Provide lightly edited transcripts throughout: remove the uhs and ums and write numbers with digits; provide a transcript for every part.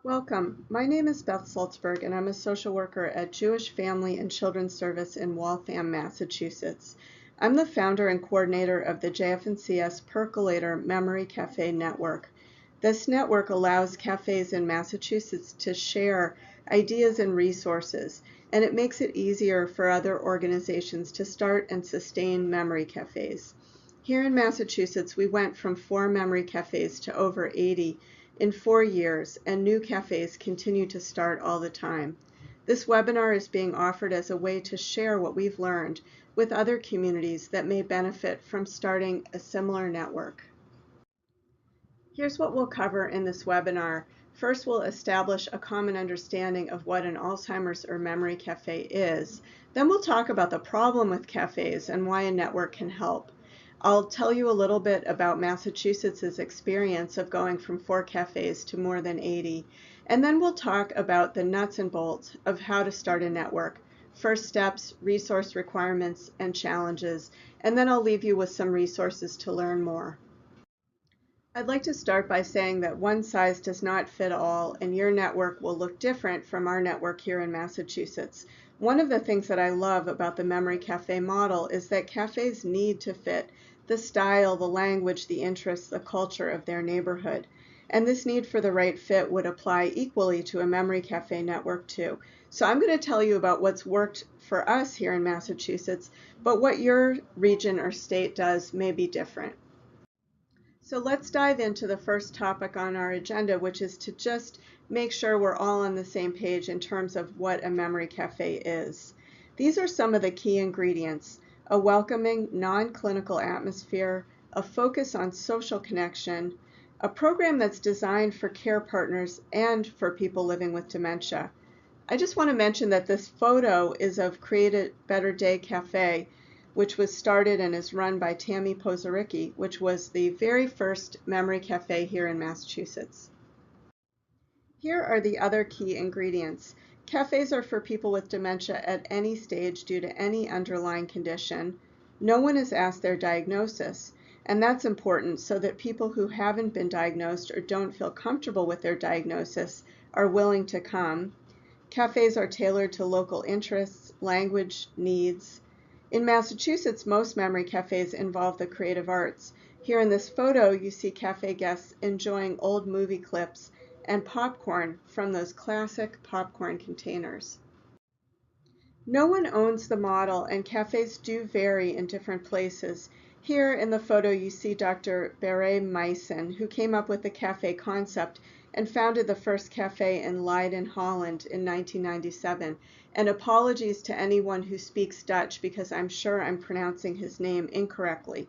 Welcome. My name is Beth Soltzberg, and I'm a social worker at Jewish Family and Children's Service in Waltham, Massachusetts. I'm the founder and coordinator of the JF&CS Percolator Memory Cafe Network. This network allows cafes in Massachusetts to share ideas and resources, and it makes it easier for other organizations to start and sustain memory cafes. Here in Massachusetts, we went from 4 memory cafes to over 80 in 4 years, and new cafes continue to start all the time. This webinar is being offered as a way to share what we've learned with other communities that may benefit from starting a similar network. Here's what we'll cover in this webinar. First, we'll establish a common understanding of what an Alzheimer's or memory cafe is. Then we'll talk about the problem with cafes and why a network can help. I'll tell you a little bit about Massachusetts' experience of going from 4 cafes to more than 80. And then we'll talk about the nuts and bolts of how to start a network, first steps, resource requirements, and challenges. And then I'll leave you with some resources to learn more. I'd like to start by saying that one size does not fit all, and your network will look different from our network here in Massachusetts. One of the things that I love about the Memory Cafe model is that cafes need to fit the style, the language, the interests, the culture of their neighborhood. And this need for the right fit would apply equally to a Memory Cafe network too. So I'm going to tell you about what's worked for us here in Massachusetts, but what your region or state does may be different. So let's dive into the first topic on our agenda, which is to just make sure we're all on the same page in terms of what a memory cafe is. These are some of the key ingredients: a welcoming, non-clinical atmosphere, a focus on social connection, a program that's designed for care partners and for people living with dementia. I just want to mention that this photo is of Create a Better Day Cafe, which was started and is run by Tammy Pozaricki, which was the very first memory cafe here in Massachusetts. Here are the other key ingredients. Cafes are for people with dementia at any stage due to any underlying condition. No one is asked their diagnosis, and that's important so that people who haven't been diagnosed or don't feel comfortable with their diagnosis are willing to come. Cafes are tailored to local interests, language, needs. In Massachusetts, most memory cafes involve the creative arts. Here in this photo, you see cafe guests enjoying old movie clips and popcorn from those classic popcorn containers. No one owns the model, and cafes do vary in different places. Here in the photo, you see Dr. Beret Meissen, who came up with the cafe concept and founded the first cafe in Leiden, Holland in 1997. And apologies to anyone who speaks Dutch because I'm sure I'm pronouncing his name incorrectly.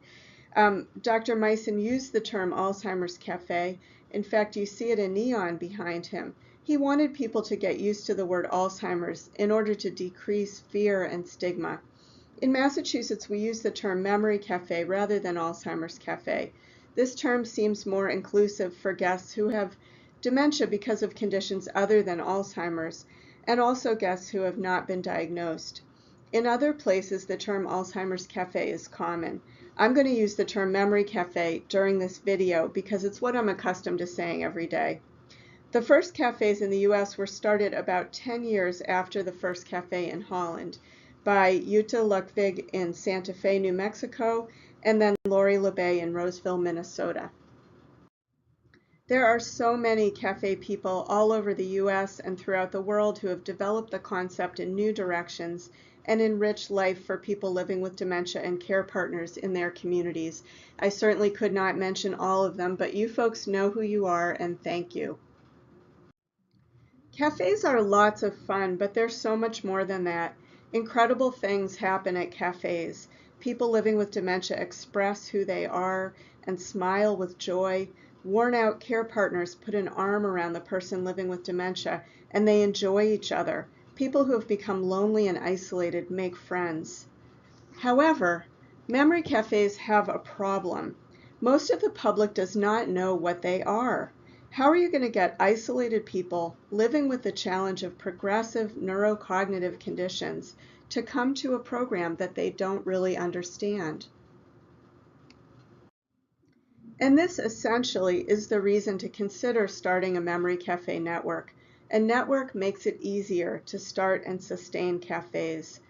Dr. Meissen used the term Alzheimer's Cafe. In fact, you see it in neon behind him. He wanted people to get used to the word Alzheimer's in order to decrease fear and stigma. In Massachusetts, we use the term Memory Cafe rather than Alzheimer's Cafe. This term seems more inclusive for guests who have dementia because of conditions other than Alzheimer's, and also guests who have not been diagnosed. In other places, the term Alzheimer's Cafe is common. I'm going to use the term Memory Cafe during this video because it's what I'm accustomed to saying every day. The first cafes in the U.S. were started about 10 years after the first cafe in Holland by Jutta Ludwig in Santa Fe, New Mexico, and then Lori LeBay in Roseville, Minnesota. There are so many cafe people all over the U.S. and throughout the world who have developed the concept in new directions and enriched life for people living with dementia and care partners in their communities. I certainly could not mention all of them, but you folks know who you are, and thank you. Cafes are lots of fun, but they're so much more than that. Incredible things happen at cafes. People living with dementia express who they are and smile with joy. Worn-out care partners put an arm around the person living with dementia, and they enjoy each other. People who have become lonely and isolated make friends. However, memory cafes have a problem. Most of the public does not know what they are. How are you going to get isolated people living with the challenge of progressive neurocognitive conditions to come to a program that they don't really understand? And this essentially is the reason to consider starting a memory cafe network. A network makes it easier to start and sustain cafes.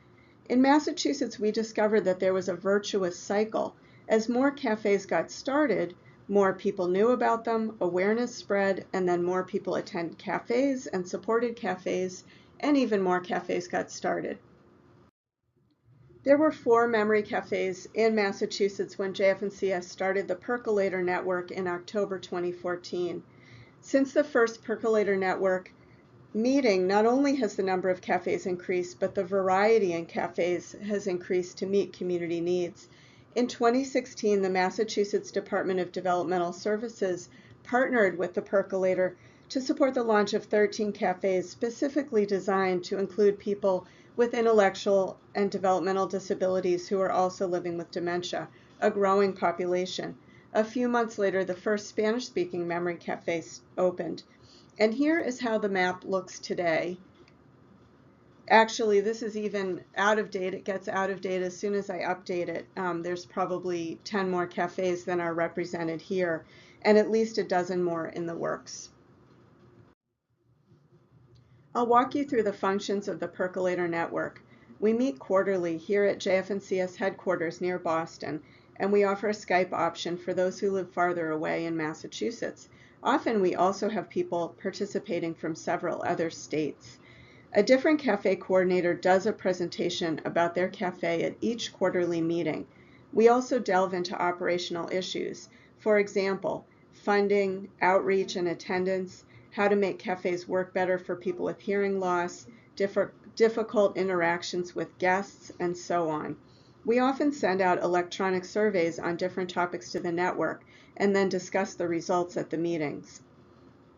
In Massachusetts, we discovered that there was a virtuous cycle. As more cafes got started, more people knew about them, awareness spread, and then more people attended cafes and supported cafes, and even more cafes got started. There were 4 memory cafes in Massachusetts when JF&CS started the Percolator Network in October 2014. Since the first Percolator Network meeting, not only has the number of cafes increased, but the variety in cafes has increased to meet community needs. In 2016, the Massachusetts Department of Developmental Services partnered with the Percolator to support the launch of 13 cafes specifically designed to include people with intellectual and developmental disabilities who are also living with dementia, a growing population. A few months later, the first Spanish-speaking memory cafes opened. And here is how the map looks today. Actually, this is even out of date. It gets out of date as soon as I update it. There's probably 10 more cafes than are represented here, and at least a dozen more in the works. I'll walk you through the functions of the Percolator Network. We meet quarterly here at JF&CS headquarters near Boston, and we offer a Skype option for those who live farther away in Massachusetts. Often we also have people participating from several other states. A different cafe coordinator does a presentation about their cafe at each quarterly meeting. We also delve into operational issues. For example, funding, outreach, and attendance, how to make cafes work better for people with hearing loss, difficult interactions with guests, and so on. We often send out electronic surveys on different topics to the network and then discuss the results at the meetings.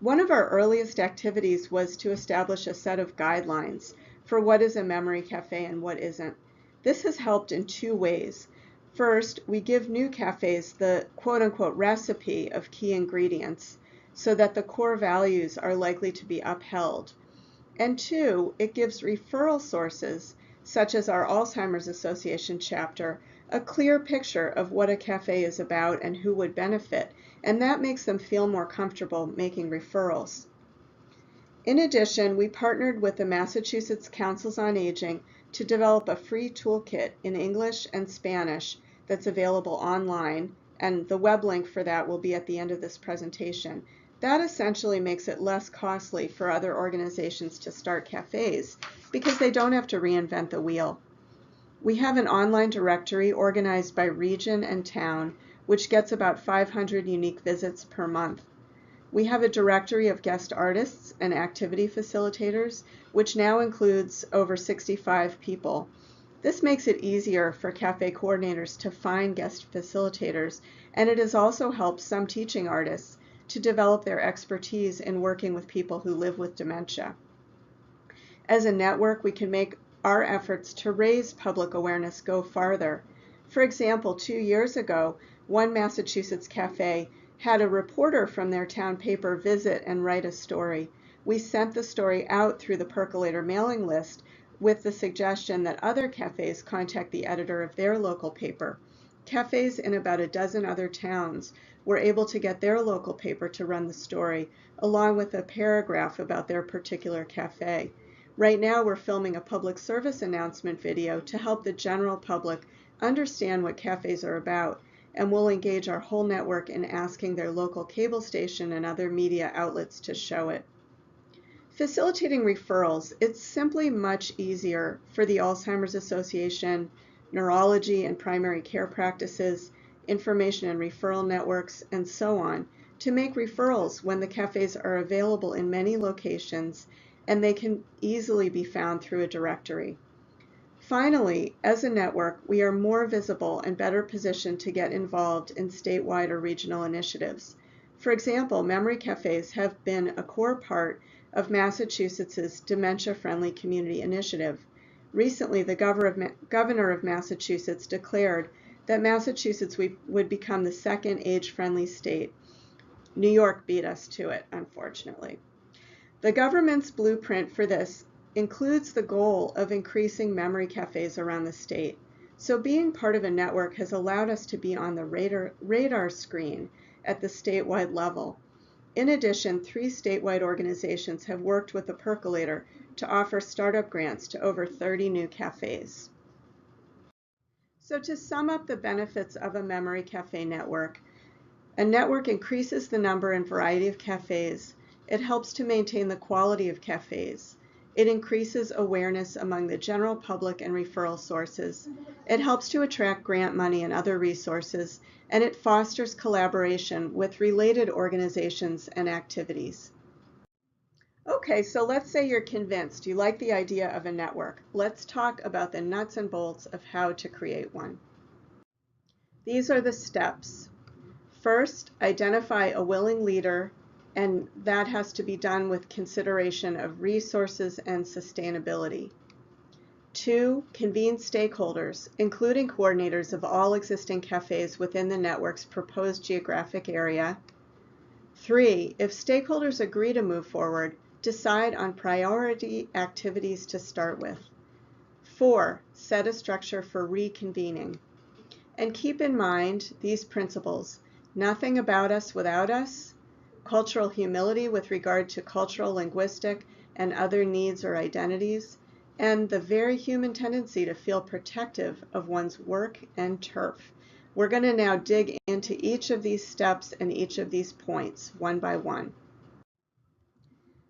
One of our earliest activities was to establish a set of guidelines for what is a memory cafe and what isn't. This has helped in 2 ways. First, we give new cafes the quote-unquote recipe of key ingredients so that the core values are likely to be upheld. And 2, it gives referral sources, such as our Alzheimer's Association chapter, a clear picture of what a cafe is about and who would benefit, and that makes them feel more comfortable making referrals. In addition, we partnered with the Massachusetts Councils on Aging to develop a free toolkit in English and Spanish that's available online, and the web link for that will be at the end of this presentation. That essentially makes it less costly for other organizations to start cafes because they don't have to reinvent the wheel. We have an online directory organized by region and town, which gets about 500 unique visits per month. We have a directory of guest artists and activity facilitators, which now includes over 65 people. This makes it easier for cafe coordinators to find guest facilitators, and it has also helped some teaching artists to develop their expertise in working with people who live with dementia. As a network, we can make our efforts to raise public awareness go farther. For example, 2 years ago, one Massachusetts cafe had a reporter from their town paper visit and write a story. We sent the story out through the Percolator mailing list with the suggestion that other cafes contact the editor of their local paper. Cafes in about a dozen other towns were able to get their local paper to run the story, along with a paragraph about their particular cafe. Right now, we're filming a public service announcement video to help the general public understand what cafes are about, and we'll engage our whole network in asking their local cable station and other media outlets to show it. Facilitating referrals, it's simply much easier for the Alzheimer's Association, neurology and primary care practices, information and referral networks, and so on, to make referrals when the cafes are available in many locations and they can easily be found through a directory. Finally, as a network, we are more visible and better positioned to get involved in statewide or regional initiatives. For example, memory cafes have been a core part of Massachusetts' dementia-friendly community initiative. Recently, the governor of Massachusetts declared that Massachusetts would become the second age-friendly state. New York beat us to it, unfortunately. The government's blueprint for this includes the goal of increasing memory cafes around the state. So being part of a network has allowed us to be on the radar screen at the statewide level. In addition, 3 statewide organizations have worked with the Percolator to offer startup grants to over 30 new cafes. So to sum up the benefits of a memory cafe network, a network increases the number and variety of cafes. It helps to maintain the quality of cafes. It increases awareness among the general public and referral sources. It helps to attract grant money and other resources, and it fosters collaboration with related organizations and activities. Okay, so let's say you're convinced, you like the idea of a network. Let's talk about the nuts and bolts of how to create one. These are the steps. First, identify a willing leader, and that has to be done with consideration of resources and sustainability. 2, convene stakeholders, including coordinators of all existing cafes within the network's proposed geographic area. 3, if stakeholders agree to move forward, decide on priority activities to start with. 4, set a structure for reconvening. And keep in mind these principles: nothing about us without us, cultural humility with regard to cultural, linguistic, and other needs or identities, and the very human tendency to feel protective of one's work and turf. We're going to now dig into each of these steps and each of these points one by one.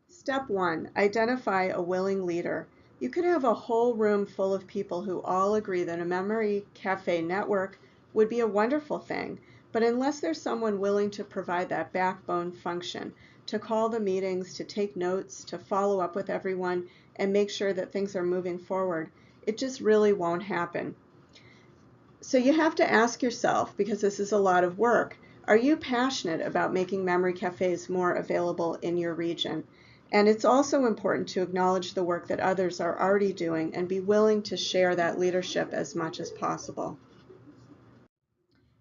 Step 1, identify a willing leader. You could have a whole room full of people who all agree that a memory cafe network would be a wonderful thing, but unless there's someone willing to provide that backbone function, to call the meetings, to take notes, to follow up with everyone, and make sure that things are moving forward, it just really won't happen. So you have to ask yourself, because this is a lot of work, are you passionate about making memory cafes more available in your region? And it's also important to acknowledge the work that others are already doing and be willing to share that leadership as much as possible.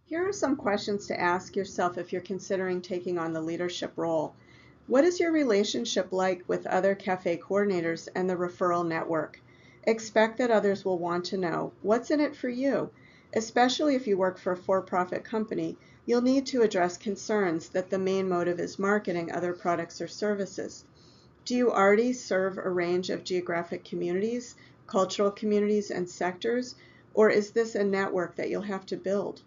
Here are some questions to ask yourself if you're considering taking on the leadership role. What is your relationship like with other cafe coordinators and the referral network? Expect that others will want to know what's in it for you. Especially if you work for a for-profit company, you'll need to address concerns that the main motive is marketing other products or services. Do you already serve a range of geographic communities, cultural communities, and sectors, or is this a network that you'll have to build?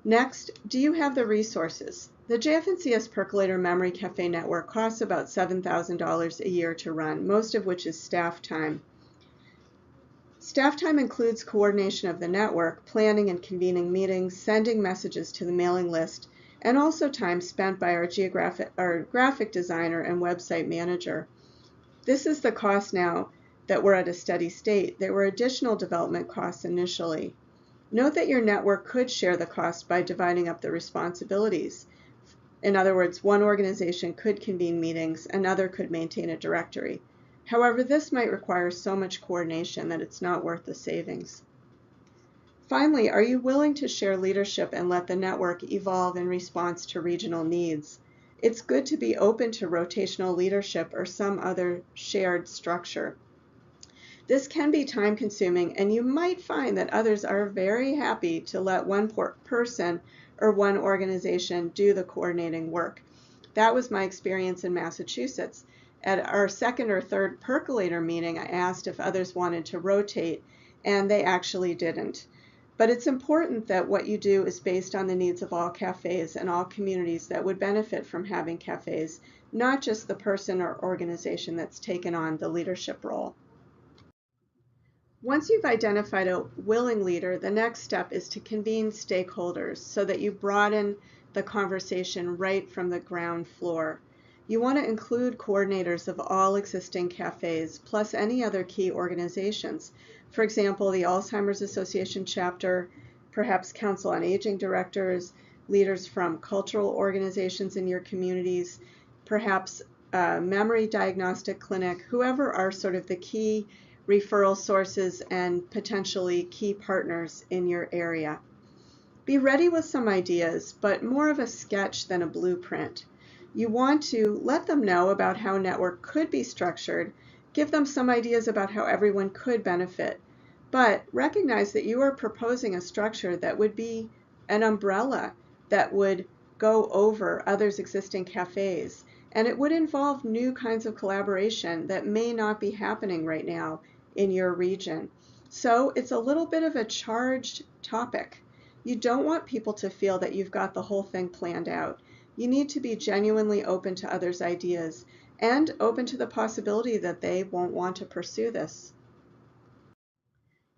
Next, do you have the resources? The JF&CS Percolator Memory Cafe Network costs about $7,000 a year to run, most of which is staff time. Staff time includes coordination of the network, planning and convening meetings, sending messages to the mailing list, and also time spent by our graphic designer and website manager. This is the cost now that we're at a steady state. There were additional development costs initially. Note that your network could share the cost by dividing up the responsibilities. In other words, one organization could convene meetings, another could maintain a directory. However, this might require so much coordination that it's not worth the savings. Finally, are you willing to share leadership and let the network evolve in response to regional needs? It's good to be open to rotational leadership or some other shared structure. This can be time-consuming, and you might find that others are very happy to let one person or one organization do the coordinating work. That was my experience in Massachusetts. At our second or third Percolator meeting, I asked if others wanted to rotate, and they actually didn't. But it's important that what you do is based on the needs of all cafes and all communities that would benefit from having cafes, not just the person or organization that's taken on the leadership role. Once you've identified a willing leader, the next step is to convene stakeholders so that you broaden the conversation right from the ground floor. You want to include coordinators of all existing cafes, plus any other key organizations. For example, the Alzheimer's Association chapter, perhaps Council on Aging directors, leaders from cultural organizations in your communities, perhaps a memory diagnostic clinic, whoever are sort of the key referral sources and potentially key partners in your area. Be ready with some ideas, but more of a sketch than a blueprint. You want to let them know about how a network could be structured, give them some ideas about how everyone could benefit, but recognize that you are proposing a structure that would be an umbrella that would go over others' existing cafes, and it would involve new kinds of collaboration that may not be happening right now in your region. So it's a little bit of a charged topic. You don't want people to feel that you've got the whole thing planned out. You need to be genuinely open to others' ideas and open to the possibility that they won't want to pursue this.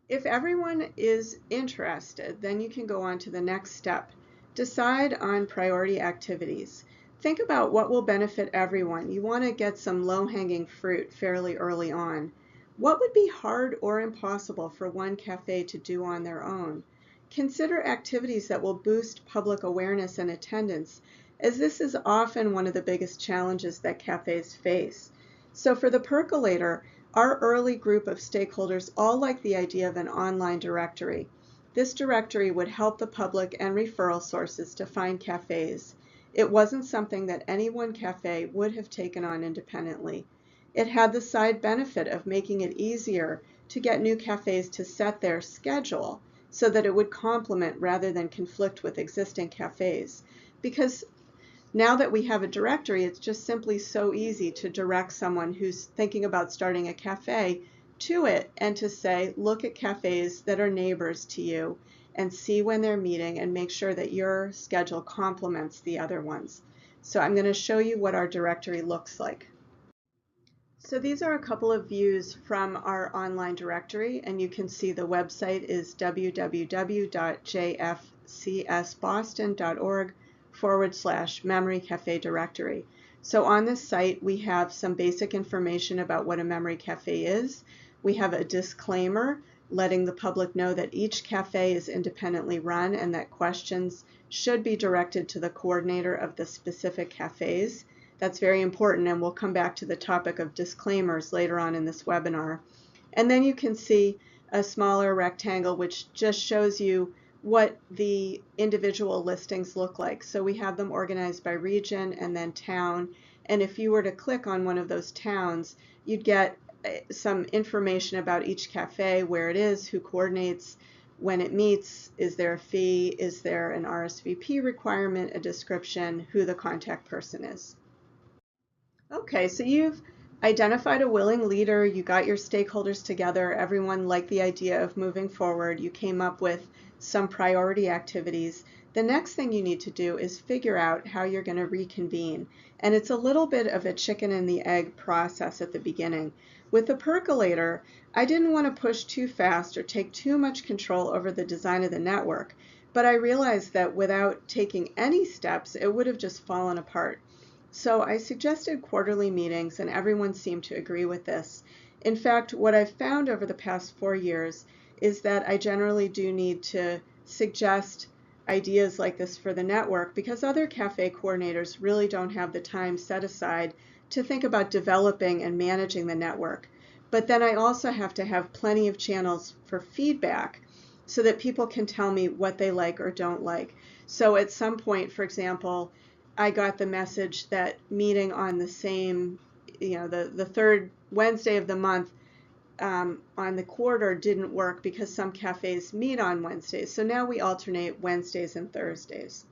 If everyone is interested, then you can go on to the next step. Decide on priority activities. Think about what will benefit everyone. You want to get some low-hanging fruit fairly early on. What would be hard or impossible for one cafe to do on their own? Consider activities that will boost public awareness and attendance, as this is often one of the biggest challenges that cafes face. So for the percolator, our early group of stakeholders all like the idea of an online directory. This directory would help the public and referral sources to find cafes. It wasn't something that any one cafe would have taken on independently. It had the side benefit of making it easier to get new cafes to set their schedule so that it would complement rather than conflict with existing cafes. Because now that we have a directory, it's just simply so easy to direct someone who's thinking about starting a cafe to it and to say, look at cafes that are neighbors to you and see when they're meeting and make sure that your schedule complements the other ones. So I'm going to show you what our directory looks like. So these are a couple of views from our online directory, and you can see the website is www.jfcsboston.org/memory cafe directory. So on this site we have some basic information about what a memory cafe is. We have a disclaimer letting the public know that each cafe is independently run and that questions should be directed to the coordinator of the specific cafes. That's very important, and we'll come back to the topic of disclaimers later on in this webinar. And then you can see a smaller rectangle which just shows you what the individual listings look like. So we have them organized by region and then town, and if you were to click on one of those towns, you'd get some information about each cafe, where it is, who coordinates, when it meets, is there a fee, is there an RSVP requirement, a description, who the contact person is. Okay, so you've identified a willing leader, you got your stakeholders together, everyone liked the idea of moving forward, you came up with some priority activities. The next thing you need to do is figure out how you're going to reconvene. And it's a little bit of a chicken and the egg process at the beginning. With the percolator, I didn't want to push too fast or take too much control over the design of the network, but I realized that without taking any steps, it would have just fallen apart. So I suggested quarterly meetings, and everyone seemed to agree with this. In fact, what I've found over the past 4 years is that I generally do need to suggest ideas like this for the network because other cafe coordinators really don't have the time set aside to think about developing and managing the network. But then I also have to have plenty of channels for feedback so that people can tell me what they like or don't like. So at some point, for example, I got the message that meeting on the same, the third Wednesday of the month on the quarter didn't work because some cafes meet on Wednesdays. So now we alternate Wednesdays and Thursdays.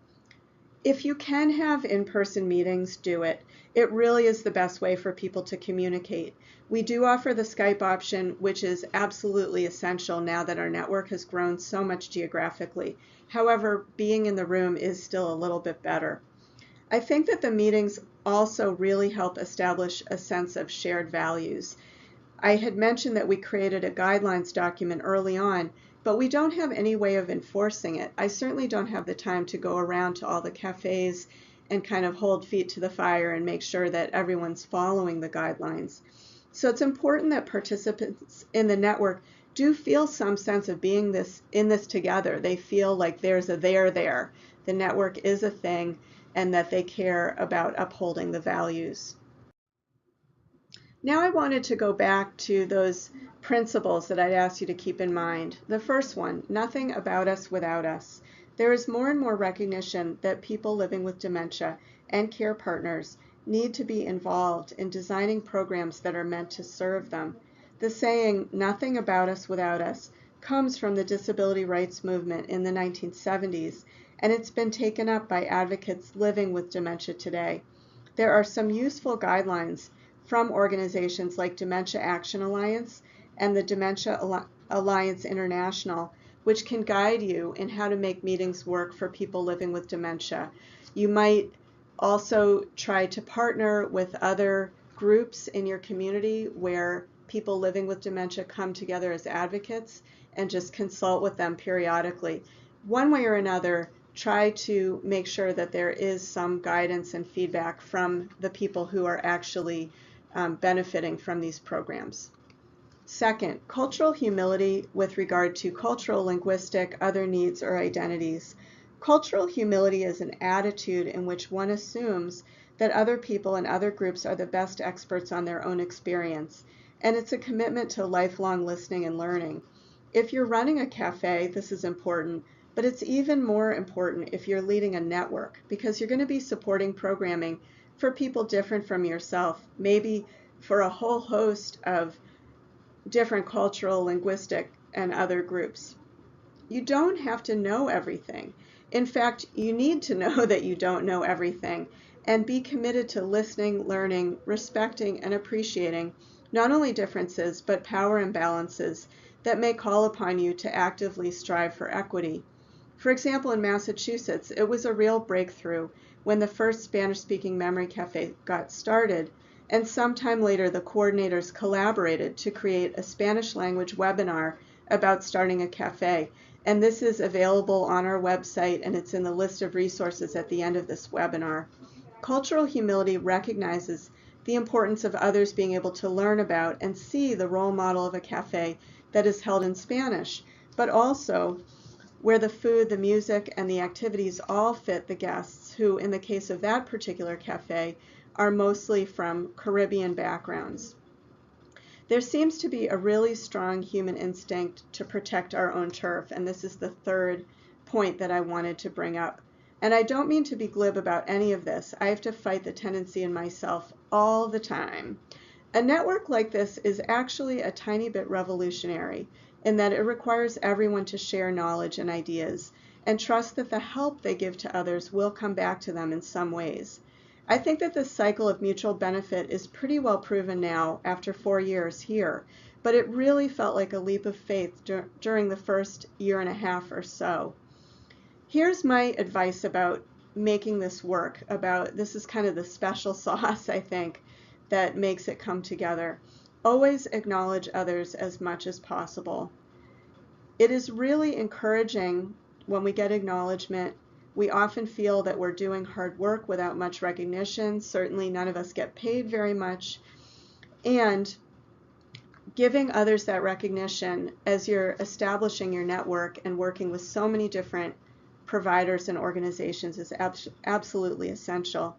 If you can have in-person meetings, do it. It really is the best way for people to communicate. We do offer the Skype option, which is absolutely essential now that our network has grown so much geographically. However, being in the room is still a little bit better. I think that the meetings also really help establish a sense of shared values. I had mentioned that we created a guidelines document early on, but we don't have any way of enforcing it. I certainly don't have the time to go around to all the cafes and kind of hold feet to the fire and make sure that everyone's following the guidelines. So it's important that participants in the network do feel some sense of being in this together. They feel like there's a there. The network is a thing, and that they care about upholding the values. Now I wanted to go back to those principles that I'd asked you to keep in mind. The first one, nothing about us without us. There is more and more recognition that people living with dementia and care partners need to be involved in designing programs that are meant to serve them. The saying, nothing about us without us, comes from the disability rights movement in the 1970s, and it's been taken up by advocates living with dementia today. There are some useful guidelines from organizations like Dementia Action Alliance and the Dementia Alliance International, which can guide you in how to make meetings work for people living with dementia. You might also try to partner with other groups in your community where people living with dementia come together as advocates and just consult with them periodically. One way or another, try to make sure that there is some guidance and feedback from the people who are actually benefiting from these programs. Second, cultural humility with regard to cultural, linguistic, other needs or identities. Cultural humility is an attitude in which one assumes that other people and other groups are the best experts on their own experience, and it's a commitment to lifelong listening and learning. If you're running a cafe, this is important, but it's even more important if you're leading a network, because you're going to be supporting programming for people different from yourself, maybe for a whole host of different cultural, linguistic, and other groups. You don't have to know everything. In fact, you need to know that you don't know everything and be committed to listening, learning, respecting, and appreciating not only differences, but power imbalances that may call upon you to actively strive for equity. For example, in Massachusetts, it was a real breakthrough when the first Spanish-speaking memory cafe got started, and sometime later the coordinators collaborated to create a Spanish language webinar about starting a cafe. And this is available on our website, and it's in the list of resources at the end of this webinar. Cultural humility recognizes the importance of others being able to learn about and see the role model of a cafe that is held in Spanish, but also where the food, the music, and the activities all fit the guests who, in the case of that particular cafe, are mostly from Caribbean backgrounds. There seems to be a really strong human instinct to protect our own turf, and this is the third point that I wanted to bring up. And I don't mean to be glib about any of this. I have to fight the tendency in myself all the time. A network like this is actually a tiny bit revolutionary in that it requires everyone to share knowledge and ideas and trust that the help they give to others will come back to them in some ways. I think that this cycle of mutual benefit is pretty well proven now after 4 years here, but it really felt like a leap of faith during the first year and a half or so. Here's my advice about making this work. This is kind of the special sauce, I think, that makes it come together. Always acknowledge others as much as possible. It is really encouraging when we get acknowledgement. We often feel that we're doing hard work without much recognition. Certainly none of us get paid very much. And giving others that recognition as you're establishing your network and working with so many different providers and organizations is absolutely essential.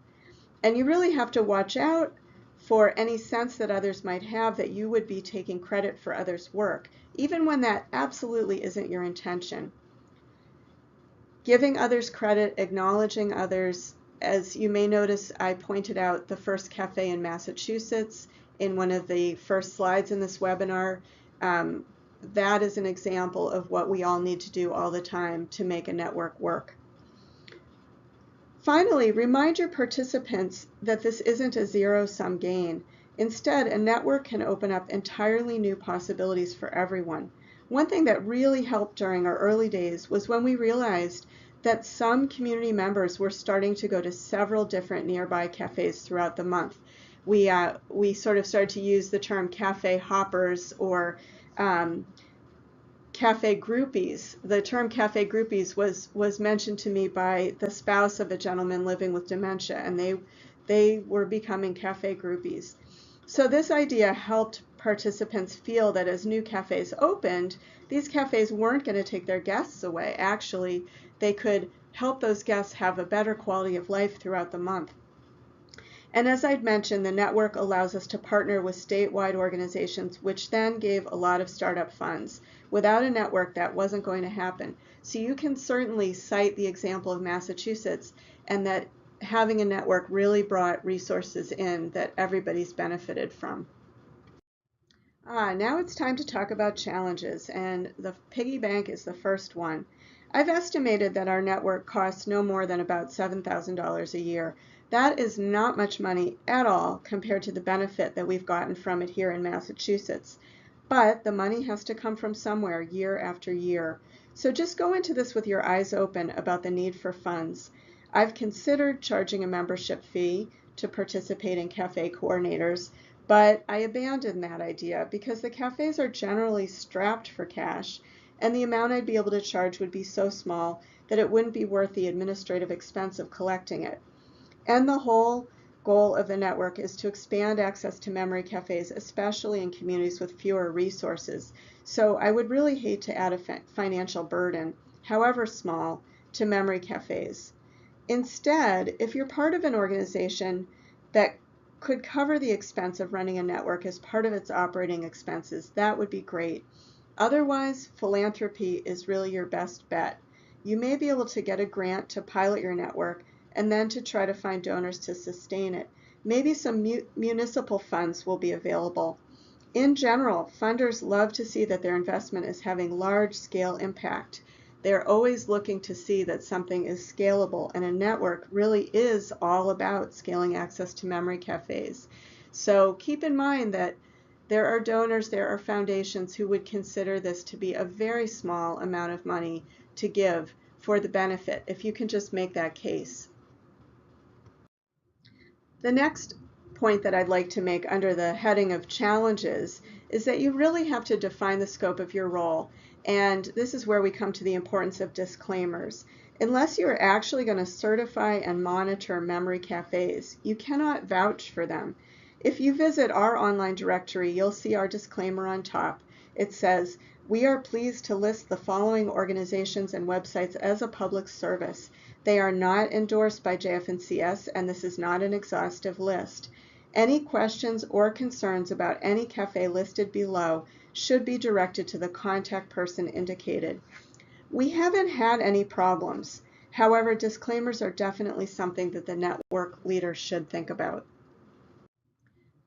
And you really have to watch out for any sense that others might have that you would be taking credit for others' work, even when that absolutely isn't your intention. Giving others credit, acknowledging others. As you may notice, I pointed out the first cafe in Massachusetts in one of the first slides in this webinar. That is an example of what we all need to do all the time to make a network work. Finally, remind your participants that this isn't a zero-sum game. Instead, a network can open up entirely new possibilities for everyone. One thing that really helped during our early days was when we realized that some community members were starting to go to several different nearby cafes throughout the month. We sort of started to use the term cafe hoppers or cafe groupies. The term cafe groupies was mentioned to me by the spouse of a gentleman living with dementia, and they were becoming cafe groupies. So this idea helped participants feel that as new cafes opened, these cafes weren't going to take their guests away. Actually, they could help those guests have a better quality of life throughout the month. And as I'd mentioned, the network allows us to partner with statewide organizations, which then gave a lot of startup funds. Without a network, that wasn't going to happen. So you can certainly cite the example of Massachusetts, and that having a network really brought resources in that everybody's benefited from. Now it's time to talk about challenges, and the piggy bank is the first one. I've estimated that our network costs no more than about $7,000 a year. That is not much money at all compared to the benefit that we've gotten from it here in Massachusetts. But the money has to come from somewhere year after year. So just go into this with your eyes open about the need for funds. I've considered charging a membership fee to participate in cafe coordinators, but I abandoned that idea because the cafes are generally strapped for cash, and the amount I'd be able to charge would be so small that it wouldn't be worth the administrative expense of collecting it. And the whole goal of the network is to expand access to memory cafes, especially in communities with fewer resources. So I would really hate to add a financial burden, however small, to memory cafes. Instead, if you're part of an organization that could cover the expense of running a network as part of its operating expenses, that would be great. Otherwise, philanthropy is really your best bet. You may be able to get a grant to pilot your network and then to try to find donors to sustain it. Maybe some municipal funds will be available. In general, funders love to see that their investment is having large-scale impact. They're always looking to see that something is scalable, and a network really is all about scaling access to memory cafes. So keep in mind that there are donors, there are foundations who would consider this to be a very small amount of money to give for the benefit, if you can just make that case. The next point that I'd like to make under the heading of challenges is that you really have to define the scope of your role. And this is where we come to the importance of disclaimers. Unless you're actually going to certify and monitor memory cafes, you cannot vouch for them. If you visit our online directory, you'll see our disclaimer on top. It says, "We are pleased to list the following organizations and websites as a public service. They are not endorsed by JF&CS, and this is not an exhaustive list. Any questions or concerns about any cafe listed below should be directed to the contact person indicated." We haven't had any problems. However, disclaimers are definitely something that the network leader should think about.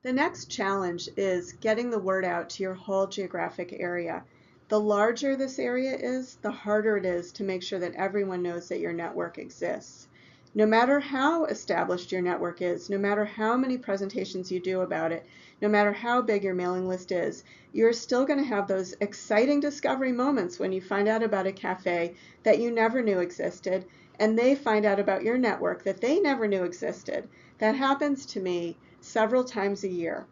The next challenge is getting the word out to your whole geographic area. The larger this area is, the harder it is to make sure that everyone knows that your network exists. No matter how established your network is, no matter how many presentations you do about it, no matter how big your mailing list is, you're still going to have those exciting discovery moments when you find out about a cafe that you never knew existed, and they find out about your network that they never knew existed. That happens to me several times a year.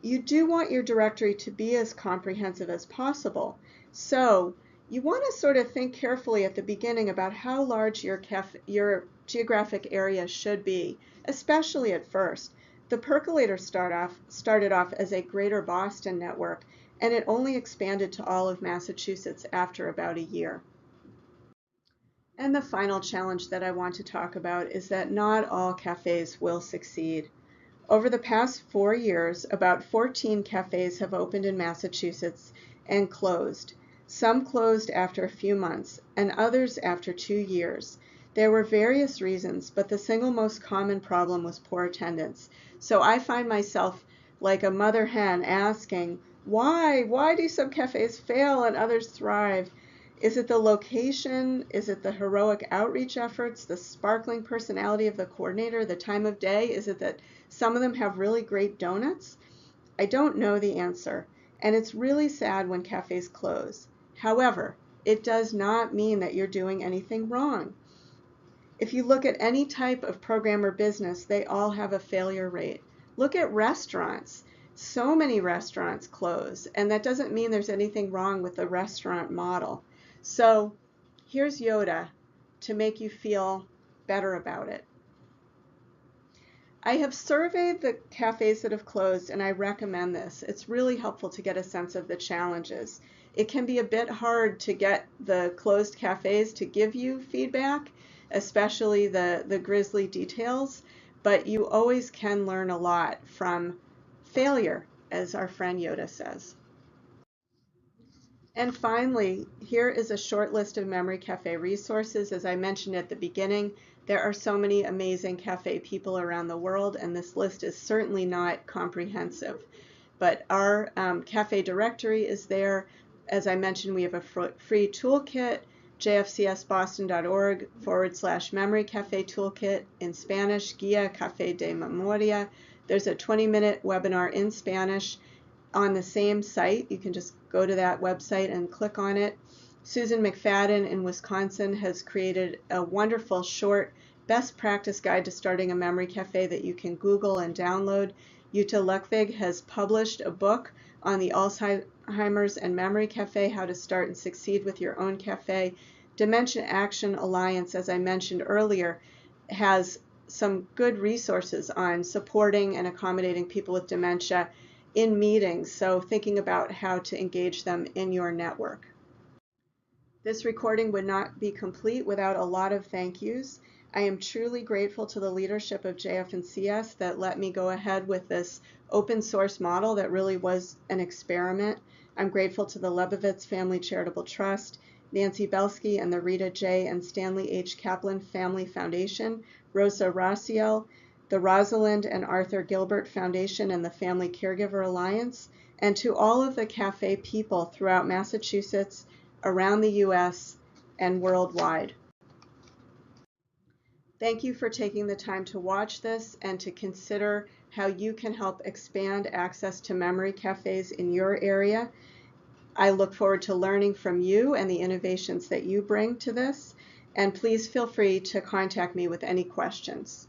You do want your directory to be as comprehensive as possible. So you want to sort of think carefully at the beginning about how large your geographic area should be, especially at first. The Percolator started off as a Greater Boston network, and it only expanded to all of Massachusetts after about a year. And the final challenge that I want to talk about is that not all cafes will succeed. Over the past 4 years, about 14 cafes have opened in Massachusetts and closed. Some closed after a few months, and others after 2 years. There were various reasons, but the single most common problem was poor attendance. So I find myself like a mother hen asking, why? Why do some cafes fail and others thrive? Is it the location? Is it the heroic outreach efforts, the sparkling personality of the coordinator, the time of day? Is it that some of them have really great donuts? I don't know the answer, and it's really sad when cafes close. However, it does not mean that you're doing anything wrong. If you look at any type of program or business, they all have a failure rate. Look at restaurants. So many restaurants close, and that doesn't mean there's anything wrong with the restaurant model. So here's Yoda to make you feel better about it. I have surveyed the cafes that have closed, and I recommend this. It's really helpful to get a sense of the challenges. It can be a bit hard to get the closed cafes to give you feedback, especially the grisly details, but you always can learn a lot from failure, as our friend Yoda says. And finally, here is a short list of Memory Cafe resources. As I mentioned at the beginning, there are so many amazing cafe people around the world, and this list is certainly not comprehensive. But our cafe directory is there. As I mentioned, we have a free toolkit. jfcsboston.org/memory cafe toolkit in Spanish, Guia Café de Memoria. There's a 20-minute webinar in Spanish on the same site. You can just go to that website and click on it. Susan McFadden in Wisconsin has created a wonderful short best practice guide to starting a memory cafe that you can Google and download. Jutta Luckvig has published a book on the Alzheimer's and Memory Cafe, how to start and succeed with your own cafe. Dementia Action Alliance, as I mentioned earlier, has some good resources on supporting and accommodating people with dementia in meetings, so thinking about how to engage them in your network. This recording would not be complete without a lot of thank yous. I am truly grateful to the leadership of JF&CS that let me go ahead with this open source model that really was an experiment. I'm grateful to the Lebovitz Family Charitable Trust, Nancy Belsky and the Rita J. and Stanley H. Kaplan Family Foundation, Rosa Raciel, the Rosalind and Arthur Gilbert Foundation and the Family Caregiver Alliance, and to all of the cafe people throughout Massachusetts, around the U.S., and worldwide. Thank you for taking the time to watch this and to consider how you can help expand access to memory cafes in your area. I look forward to learning from you and the innovations that you bring to this, and please feel free to contact me with any questions.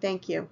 Thank you.